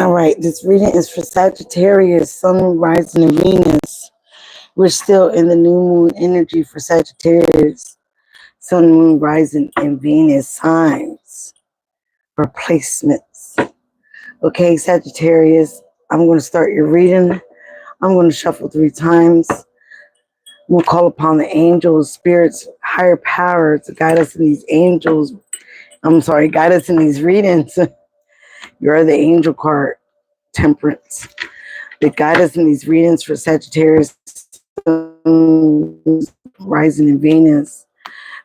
All right, this reading is for Sagittarius, Sun, Moon, Rising, and Venus. We're still in the new moon energy for Sagittarius, Sun, Moon, Rising, and Venus signs for placements. Okay, Sagittarius, I'm going to start your reading. I'm going to shuffle 3 times. We'll call upon the angels, spirits, higher power to guide us in these guide us in these readings. You're the angel card, Temperance. They guide us in these readings for Sagittarius, Rising in Venus.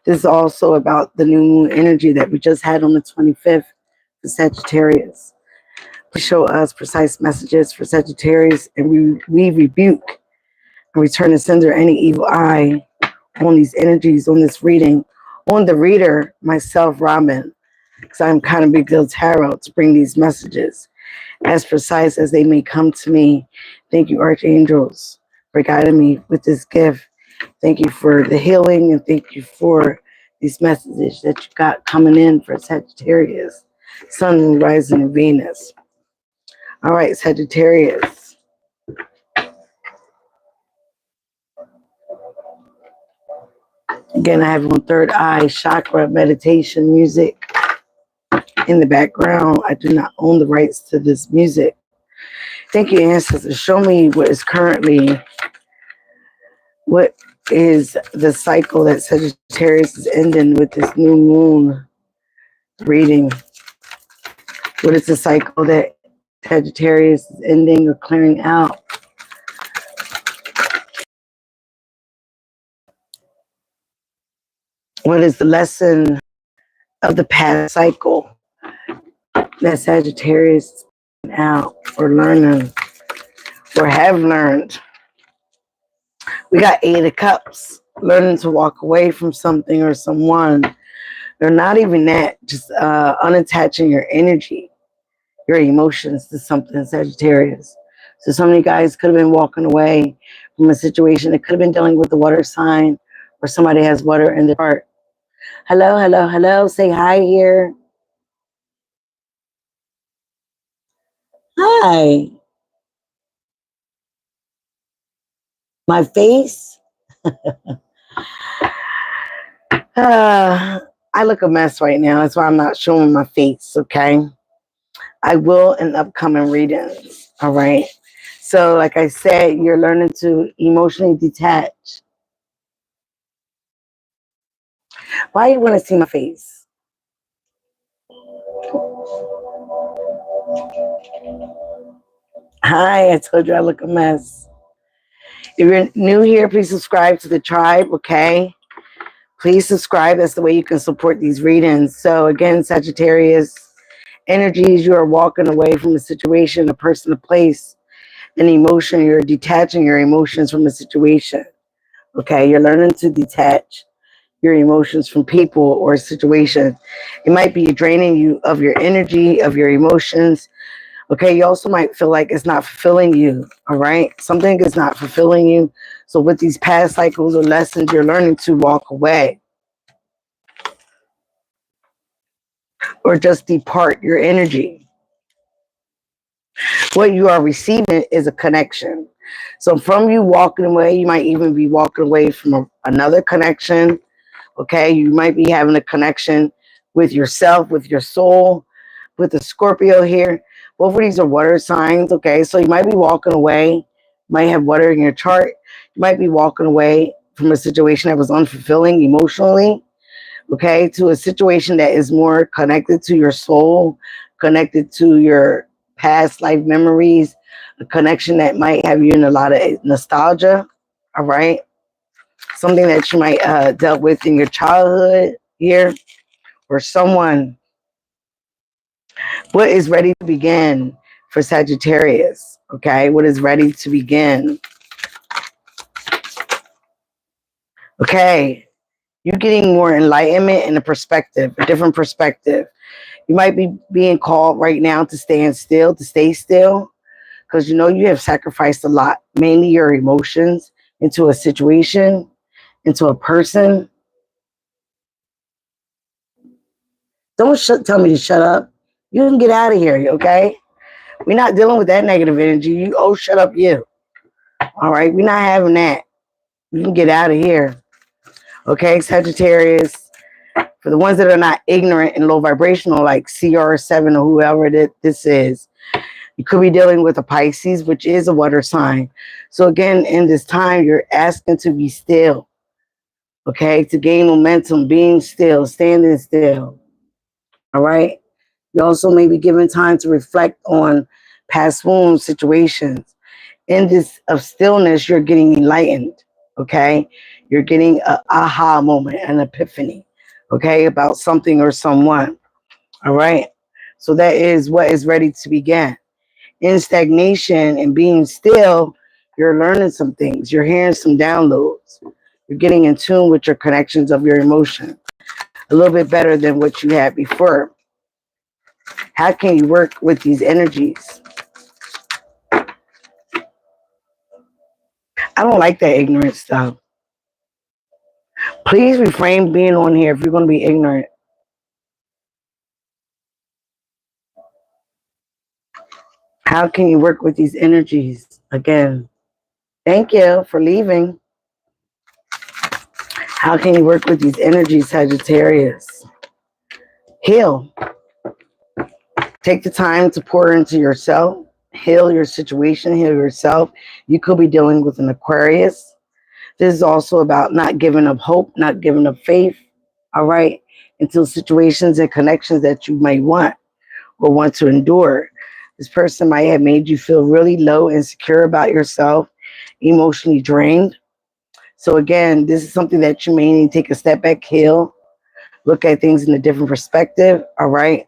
This is also about the new moon energy that we just had on the 25th for Sagittarius. Please show us precise messages for Sagittarius, and we rebuke and return to sender any evil eye on these energies, on this reading, on the reader, myself, Robin, because I'm kind of big deal tarot to bring these messages as precise as they may come to me. Thank you, archangels, for guiding me with this gift. Thank you for the healing, and thank you for these messages that you got coming in for Sagittarius, Sun, Rising, and Venus. All right, Sagittarius. Again, I have on third eye chakra meditation music in the background. I do not own the rights to this music. Thank you, ancestors. Show me what is the cycle that Sagittarius is ending with this new moon reading. What is the cycle that Sagittarius is ending or clearing out? What is the lesson of the past cycle that Sagittarius is out or learning or have learned? We got 8 of Cups, learning to walk away from something or someone. Or not even that, just unattaching your energy, your emotions to something, Sagittarius. So some of you guys could have been walking away from a situation. It could have been dealing with the water sign, or somebody has water in their heart. Hello, hello, hello. Say hi here. Hi. My face? I look a mess right now. That's why I'm not showing my face, okay? I will in upcoming readings, all right? So like I said, you're learning to emotionally detach. Why you want to see my face? Hi, I told you I look a mess. If you're new here, please subscribe to the tribe, okay? Please subscribe. That's the way you can support these readings. So again, Sagittarius energies, you are walking away from a situation, a person, a place, an emotion. You're detaching your emotions from a situation, okay? You're learning to detach your emotions from people or a situation. It might be draining you of your energy, of your emotions. Okay, you also might feel like it's not fulfilling you, all right? Something is not fulfilling you. So with these past cycles or lessons, you're learning to walk away or just depart your energy. What you are receiving is a connection. So from you walking away, you might even be walking away from another connection. Okay, you might be having a connection with yourself, with your soul, with the Scorpio here. Both of these are water signs, okay? So you might be walking away, you might have water in your chart. You might be walking away from a situation that was unfulfilling emotionally, okay, to a situation that is more connected to your soul, connected to your past life memories, a connection that might have you in a lot of nostalgia, all right? Something that you might dealt with in your childhood here, or someone. What is ready to begin for Sagittarius? Okay, what is ready to begin? Okay, you're getting more enlightenment and a perspective, a different perspective. You might be being called right now to stand still, to stay still, because you know you have sacrificed a lot, mainly your emotions, into a situation, into a person. Don't tell me to shut up. You can get out of here, okay? We're not dealing with that negative energy. You, oh, shut up, you. All right, we're not having that. You can get out of here. Okay, Sagittarius. For the ones that are not ignorant and low vibrational, like CR7 or whoever this is, you could be dealing with a Pisces, which is a water sign. So again, in this time, you're asking to be still. Okay, to gain momentum, being still, standing still. All right. You also may be given time to reflect on past wound situations. In this of stillness, you're getting enlightened. Okay, you're getting an aha moment, an epiphany. Okay, about something or someone. All right. So that is what is ready to begin. In stagnation and being still, you're learning some things. You're hearing some downloads. You're getting in tune with your connections of your emotion a little bit better than what you had before. How can you work with these energies? I don't like that ignorant stuff. Please refrain being on here if you're going to be ignorant. How can you work with these energies? Again, thank you for leaving. How can you work with these energies, Sagittarius? Heal. Take the time to pour into yourself. Heal your situation. Heal yourself. You could be dealing with an Aquarius. This is also about not giving up hope, not giving up faith. All right. Until situations and connections that you may want or want to endure. This person might have made you feel really low, insecure about yourself, emotionally drained. So again, this is something that you may need to take a step back, heal, look at things in a different perspective. All right.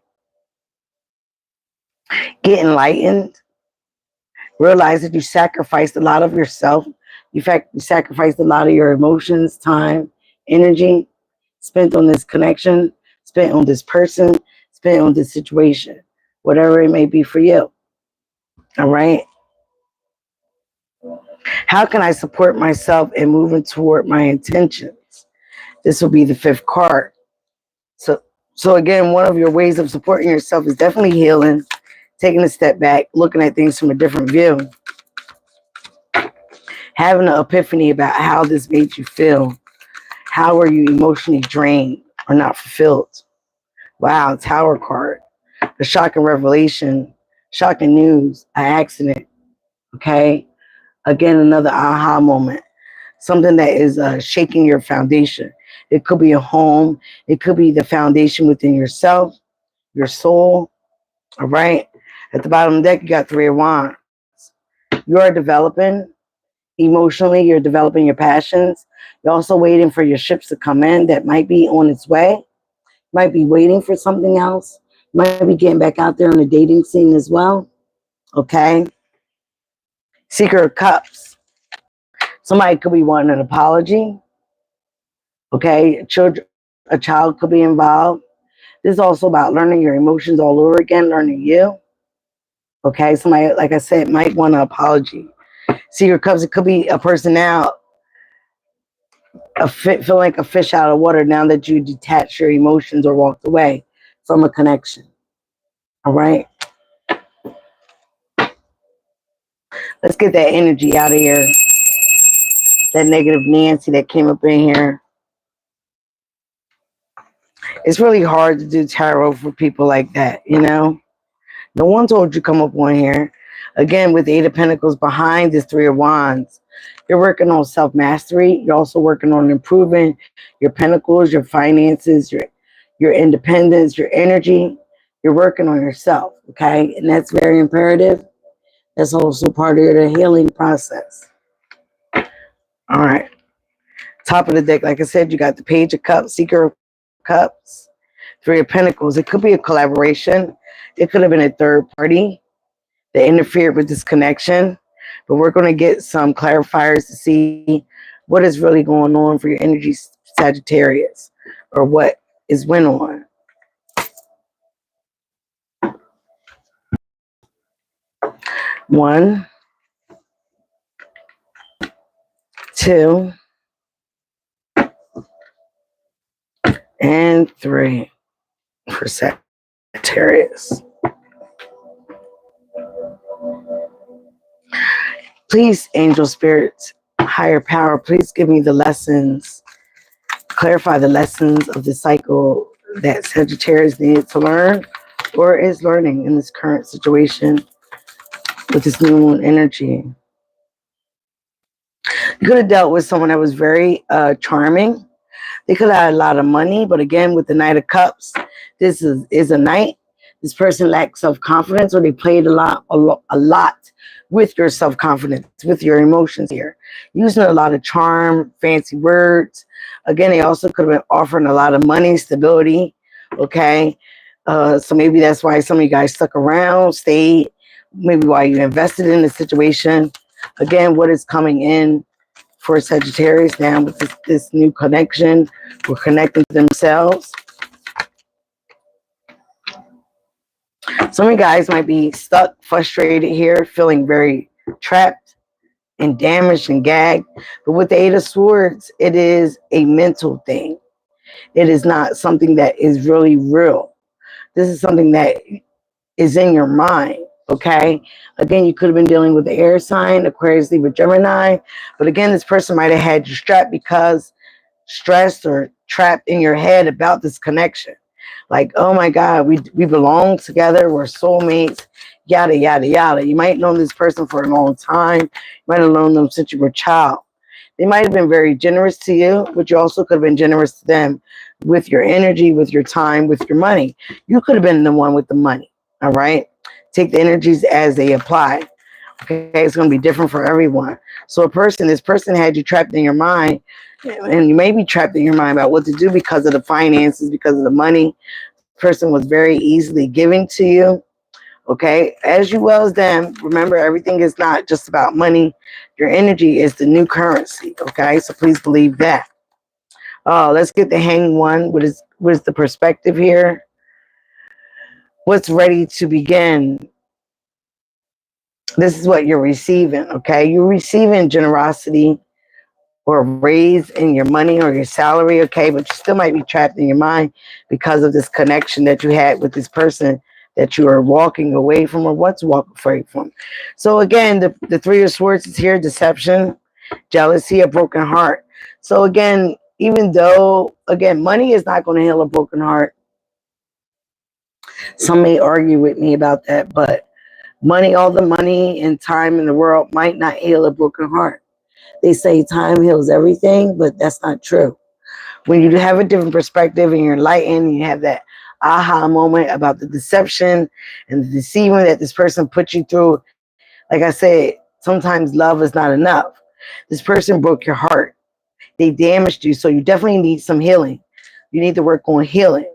Get enlightened. Realize that you sacrificed a lot of yourself. You sacrificed a lot of your emotions, time, energy, spent on this connection, spent on this person, spent on this situation, whatever it may be for you. All right. How can I support myself in moving toward my intentions? This will be the fifth card. So again, one of your ways of supporting yourself is definitely healing, taking a step back, looking at things from a different view, having an epiphany about how this made you feel. How are you emotionally drained or not fulfilled? Wow, Tower card. The shocking revelation, shocking news, an accident. Okay. Again, another aha moment. Something that is shaking your foundation. It could be a home. It could be the foundation within yourself, your soul. All right. At the bottom of the deck, you got Three of Wands. You are developing emotionally. You're developing your passions. You're also waiting for your ships to come in that might be on its way. Might be waiting for something else. Might be getting back out there on the dating scene as well. Okay. Seeker of Cups. Somebody could be wanting an apology. Okay. A child could be involved. This is also about learning your emotions all over again, learning you. Okay. Somebody, like I said, might want an apology. Seeker of Cups, it could be a person now feel like a fish out of water now that you detach your emotions or walked away from a connection. All right. Let's get that energy out of here. That negative Nancy that came up in here. It's really hard to do tarot for people like that, you know? No one told you come up on here. Again, with the Eight of Pentacles behind this Three of Wands, you're working on self-mastery. You're also working on improving your pentacles, your finances, your independence, your energy. You're working on yourself, okay? And that's very imperative. That's also part of the healing process. All right. Top of the deck, like I said, you got the Page of Cups, Seeker of Cups, Three of Pentacles. It could be a collaboration. It could have been a third party that interfered with this connection. But we're going to get some clarifiers to see what is really going on for your energy, Sagittarius, or what is went on. One, two, and three for Sagittarius. Please, angel spirits, higher power, please give me the lessons, clarify the lessons of the cycle that Sagittarius needed to learn or is learning in this current situation with this new moon energy. You could have dealt with someone that was very charming. They could have had a lot of money, but again, with the Knight of Cups, this is a knight. This person lacks self-confidence, or they played a lot with your self-confidence, with your emotions here. Using a lot of charm, fancy words. Again, they also could have been offering a lot of money, stability, okay? So maybe that's why some of you guys stuck around, stayed, maybe why you invested in the situation. Again, what is coming in for Sagittarius now with this new connection? We're connecting to themselves. Some of you guys might be stuck, frustrated here, feeling very trapped and damaged and gagged. But with the Eight of Swords, it is a mental thing. It is not something that is really real. This is something that is in your mind, okay? Again, you could have been dealing with the air sign, Aquarius, Libra, Gemini. But again, this person might have had you strapped because stressed or trapped in your head about this connection. Like, oh my God, we belong together. We're soulmates, yada, yada, yada. You might have known this person for a long time. You might have known them since you were a child. They might have been very generous to you, but you also could have been generous to them with your energy, with your time, with your money. You could have been the one with the money, all right? Take the energies as they apply. Okay, it's going to be different for everyone. So this person had you trapped in your mind, and you may be trapped in your mind about what to do because of the finances, because of the money. This person was very easily giving to you. Okay, as you well as them, remember everything is not just about money. Your energy is the new currency. Okay, so please believe that. Oh, let's get the hanged one. What is the perspective here? What's ready to begin? This is what you're receiving. Okay, you're receiving generosity or a raise in your money or your salary. Okay, but you still might be trapped in your mind because of this connection that you had with this person that you are walking away from or want to walk away from. So again, the Three of Swords is here: deception, jealousy, a broken heart. So again, even though, again, money is not going to heal a broken heart. Some may argue with me about that, but money, all the money and time in the world might not heal a broken heart. They say time heals everything, but that's not true. When you have a different perspective and you're enlightened, and you have that aha moment about the deception and the deceiving that this person put you through. Like I said, sometimes love is not enough. This person broke your heart. They damaged you, so you definitely need some healing. You need to work on healing.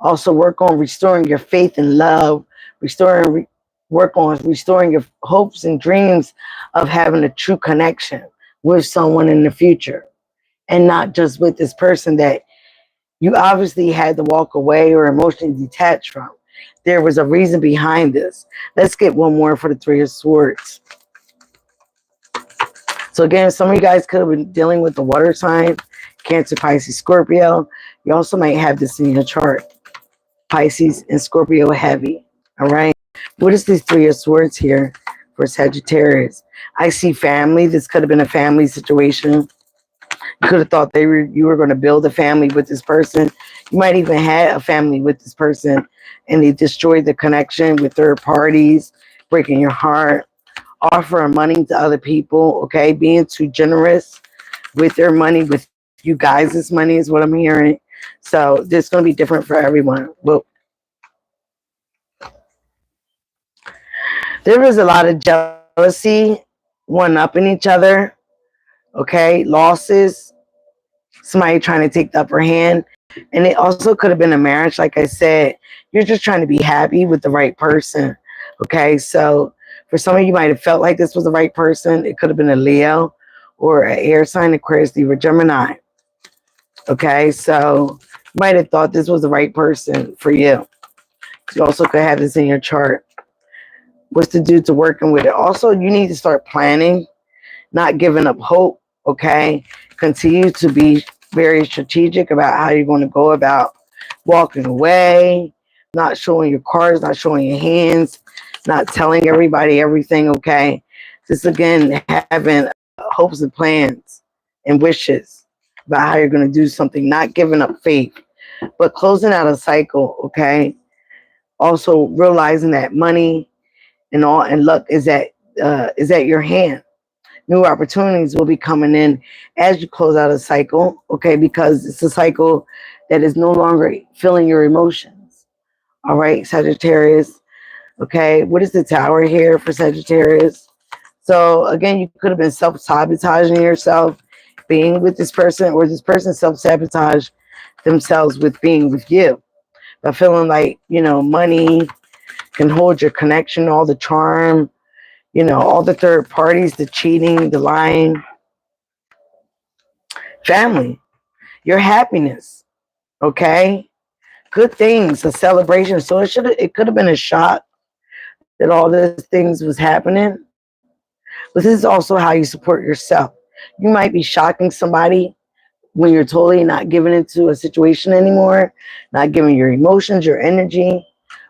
Also work on restoring your faith and love, work on restoring your hopes and dreams of having a true connection with someone in the future, and not just with this person that you obviously had to walk away or emotionally detach from. There was a reason behind this. Let's get one more for the Three of Swords. So again, some of you guys could have been dealing with the water sign, Cancer, Pisces, Scorpio. You also might have this in your chart. Pisces and Scorpio heavy. All right. What is these Three of Swords here for Sagittarius? I see family. This could have been a family situation. You could have thought you were going to build a family with this person. You might even had a family with this person, and they destroyed the connection with third parties, breaking your heart, offering money to other people, okay? Being too generous with their money, with you guys' money is what I'm hearing. So this is going to be different for everyone. Well, there is a lot of jealousy, one-upping each other, okay? Losses, somebody trying to take the upper hand. And it also could have been a marriage. Like I said, you're just trying to be happy with the right person, okay? So for some of you might have felt like this was the right person. It could have been a Leo or an air sign, Aquarius, Libra, Gemini, okay? So you might have thought this was the right person for you. You also could have this in your chart. What's to do to working with it? Also, you need to start planning, not giving up hope, okay? Continue to be very strategic about how you're going to go about walking away, not showing your cards, not showing your hands, not telling everybody everything, okay? This again, having hopes and plans and wishes about how you're going to do something, not giving up faith, but closing out a cycle, okay? Also realizing that money and all and luck is at your hand. New opportunities will be coming in as you close out a cycle, okay? Because it's a cycle that is no longer filling your emotions. All right, Sagittarius. Okay, what is the tower here for Sagittarius? So again, you could have been self-sabotaging yourself being with this person, or this person self-sabotage themselves with being with you. By feeling like, money can hold your connection, all the charm, all the third parties, the cheating, the lying, family, your happiness, okay? Good things, a celebration. So it could have been a shock that all these things was happening. But this is also how you support yourself. You might be shocking somebody when you're totally not giving into a situation anymore, not giving your emotions, your energy.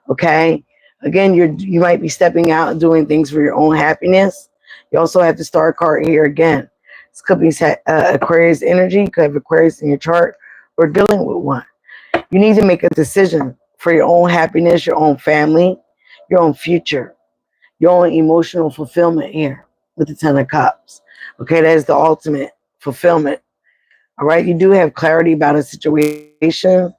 Okay. Again, you might be stepping out and doing things for your own happiness. You also have the star card here again. This could be Aquarius energy. You could have Aquarius in your chart or dealing with one. You need to make a decision for your own happiness, your own family, your own future, your own emotional fulfillment here with the Ten of Cups. Okay, that is the ultimate fulfillment. All right, you do have clarity about a situation.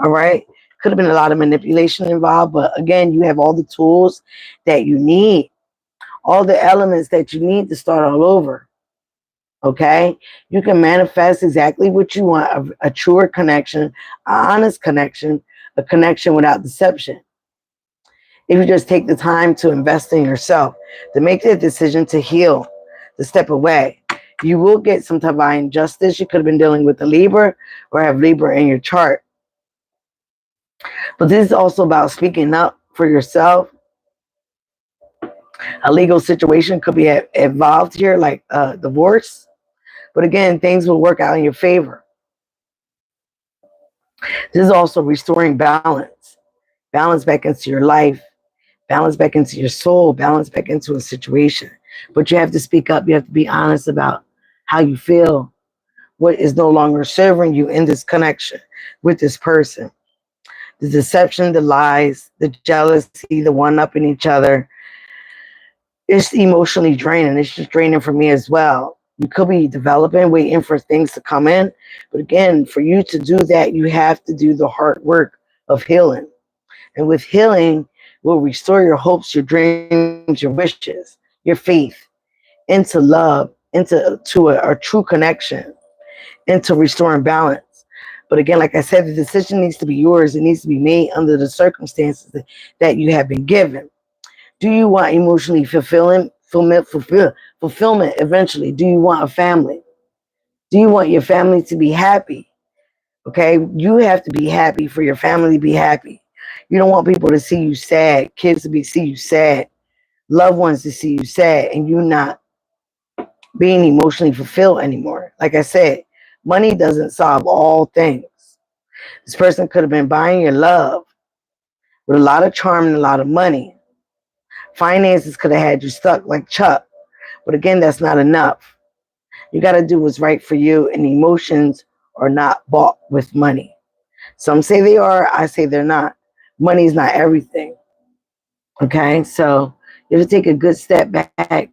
All right, could have been a lot of manipulation involved, but again, you have all the tools that you need, all the elements that you need to start all over. Okay, you can manifest exactly what you want, a truer connection, an honest connection, a connection without deception. If you just take the time to invest in yourself, to make the decision to heal, to step away, you will get some divine justice. You could have been dealing with a Libra or have Libra in your chart. But this is also about speaking up for yourself. A legal situation could be involved here, like divorce. But again, things will work out in your favor. This is also restoring balance, balance back into your life, balance back into your soul, balance back into a situation. But you have to speak up. You have to be honest about how you feel, what is no longer serving you in this connection with this person. The deception, the lies, the jealousy, the one-upping each other. It's emotionally draining. It's just draining for me as well. You could be developing, waiting for things to come in. But again, for you to do that, you have to do the hard work of healing. And with healing, will restore your hopes, your dreams, your wishes, your faith into love, into a true connection, into restoring balance. But again, like I said, the decision needs to be yours. It needs to be made under the circumstances that you have been given. Do you want emotionally fulfillment eventually? Do you want a family? Do you want your family to be happy? Okay, you have to be happy for your family to be happy. You don't want people to see you sad, kids to see you sad, loved ones to see you sad, and you not being emotionally fulfilled anymore. Like I said, money doesn't solve all things. This person could have been buying your love with a lot of charm and a lot of money. Finances could have had you stuck like Chuck. But again, that's not enough. You got to do what's right for you, and emotions are not bought with money. Some say they are, I say they're not. Money is not everything. Okay, so you have to take a good step back,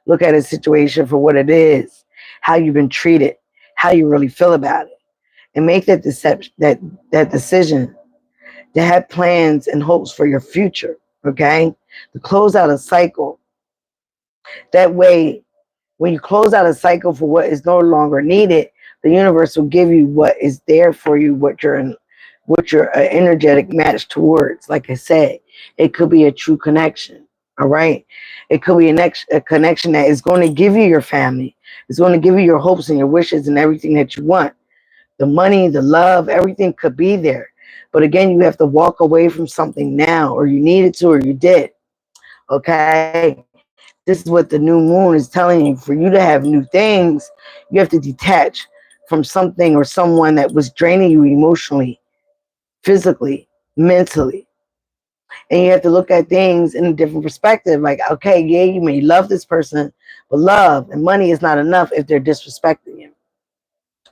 look at a situation for what it is, how you've been treated, how you really feel about it, and make that deception, that decision to have plans and hopes for your future. Okay, to close out a cycle. That way, when you close out a cycle for what is no longer needed, the universe will give you what is there for you, what your energetic match towards. Like I said, it could be a true connection. All right, it could be a connection that is going to give you your family. It's going to give you your hopes and your wishes and everything that you want. The money, the love, everything could be there. But again, you have to walk away from something now, or you needed to, or you did. Okay, this is what the new moon is telling you. For you to have new things, you have to detach from something or someone that was draining you emotionally, physically, mentally. And you have to look at things in a different perspective. Like, okay, yeah, you may love this person, but love and money is not enough if they're disrespecting you.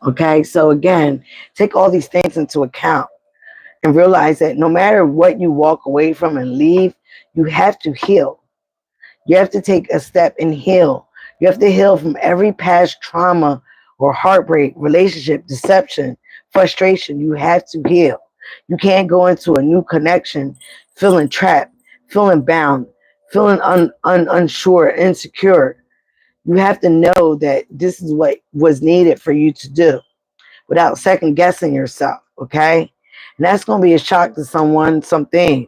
Okay, so again, take all these things into account and realize that no matter what you walk away from and leave, you have to heal. You have to take a step and heal. You have to heal from every past trauma or heartbreak, relationship, deception, frustration. You have to heal. You can't go into a new connection feeling trapped, feeling bound, feeling unsure, insecure. You have to know that this is what was needed for you to do without second guessing yourself, okay? And that's going to be a shock to someone, something,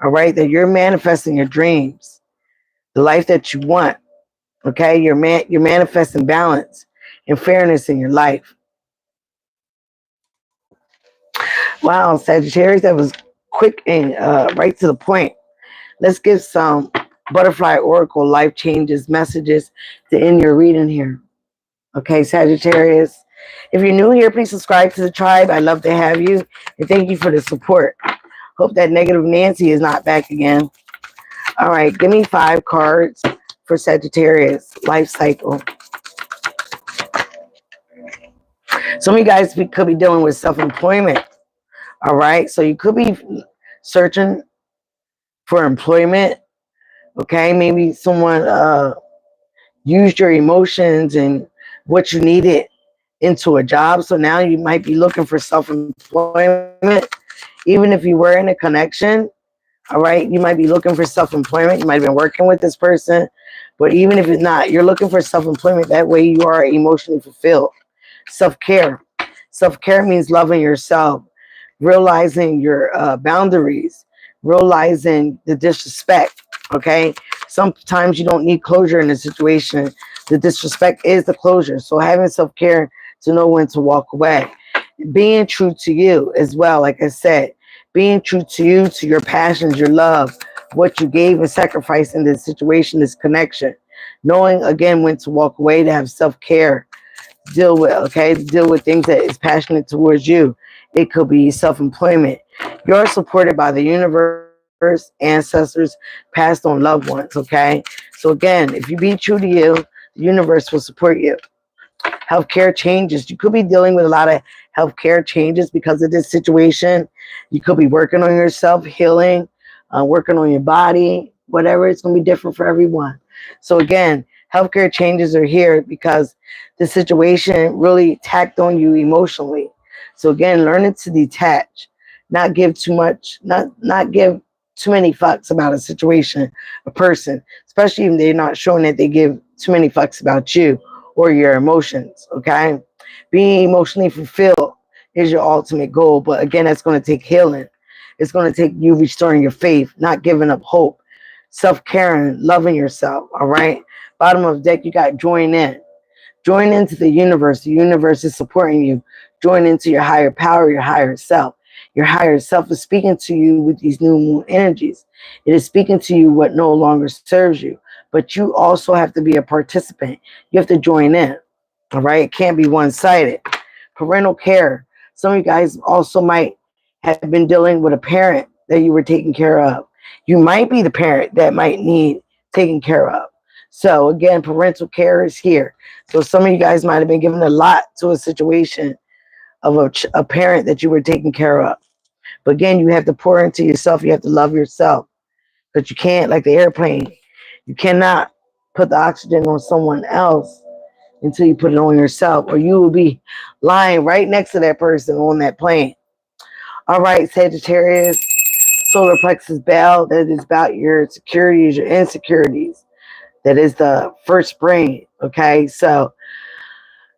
all right, that you're manifesting your dreams, the life that you want, okay? You're manifesting balance and fairness in your life. Wow, Sagittarius, that was quick and right to the point. Let's give some butterfly oracle life changes messages to end your reading here. Okay, Sagittarius. If you're new here, please subscribe to the tribe. I'd love to have you. And thank you for the support. Hope that negative Nancy is not back again. All right, give me 5 cards for Sagittarius life cycle. Some of you guys could be dealing with self-employment. All right, so you could be searching for employment. Okay, maybe someone used your emotions and what you needed into a job. So now you might be looking for self-employment. Even if you were in a connection, all right, you might be looking for self-employment. You might have been working with this person. But even if it's not, you're looking for self-employment. That way you are emotionally fulfilled. Self-care. Self-care means loving yourself, realizing your boundaries, realizing the disrespect, okay? Sometimes you don't need closure in a situation. The disrespect is the closure. So having self-care to know when to walk away. Being true to you as well, like I said. Being true to you, to your passions, your love, what you gave and sacrificed in this situation, this connection. Knowing, again, when to walk away, to have self-care. Deal with things that is passionate towards you. It could be self-employment. You're supported by the universe, ancestors, past on loved ones, okay? So again, if you be true to you, the universe will support you. Healthcare changes. You could be dealing with a lot of healthcare changes because of this situation. You could be working on yourself, healing, working on your body, whatever. It's going to be different for everyone. So again, healthcare changes are here because the situation really tacked on you emotionally. So again, learning to detach, not give too much, not give too many fucks about a situation, a person, especially if they're not showing that they give too many fucks about you or your emotions, okay? Being emotionally fulfilled is your ultimate goal. But again, that's going to take healing. It's going to take you restoring your faith, not giving up hope, self-caring, loving yourself, all right? Bottom of the deck, you got join in. Join into the universe. The universe is supporting you. Join into your higher power, your higher self. Your higher self is speaking to you with these new moon energies. It is speaking to you what no longer serves you. But you also have to be a participant. You have to join in. All right? It can't be one-sided. Parental care. Some of you guys also might have been dealing with a parent that you were taking care of. You might be the parent that might need taken care of. So again, parental care is here. So some of you guys might have been given a lot to a situation of a parent that you were taking care of. But again, you have to pour into yourself. You have to love yourself. But you can't, like the airplane, you cannot put the oxygen on someone else until you put it on yourself, or you will be lying right next to that person on that plane. All right, Sagittarius, solar plexus bell, that is about your securities, your insecurities. That is the first brain, okay? So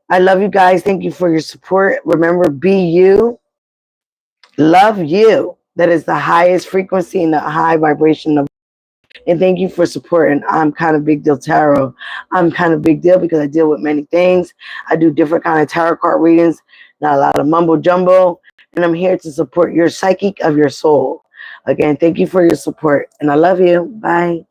I love you guys. Thank you for your support. Remember, be you. Love you. That is the highest frequency and the high vibration of. And thank you for supporting. I'm kind of big deal tarot. I'm kind of big deal because I deal with many things. I do different kind of tarot card readings, not a lot of mumbo jumbo. And I'm here to support your psychic of your soul. Again, thank you for your support. And I love you. Bye.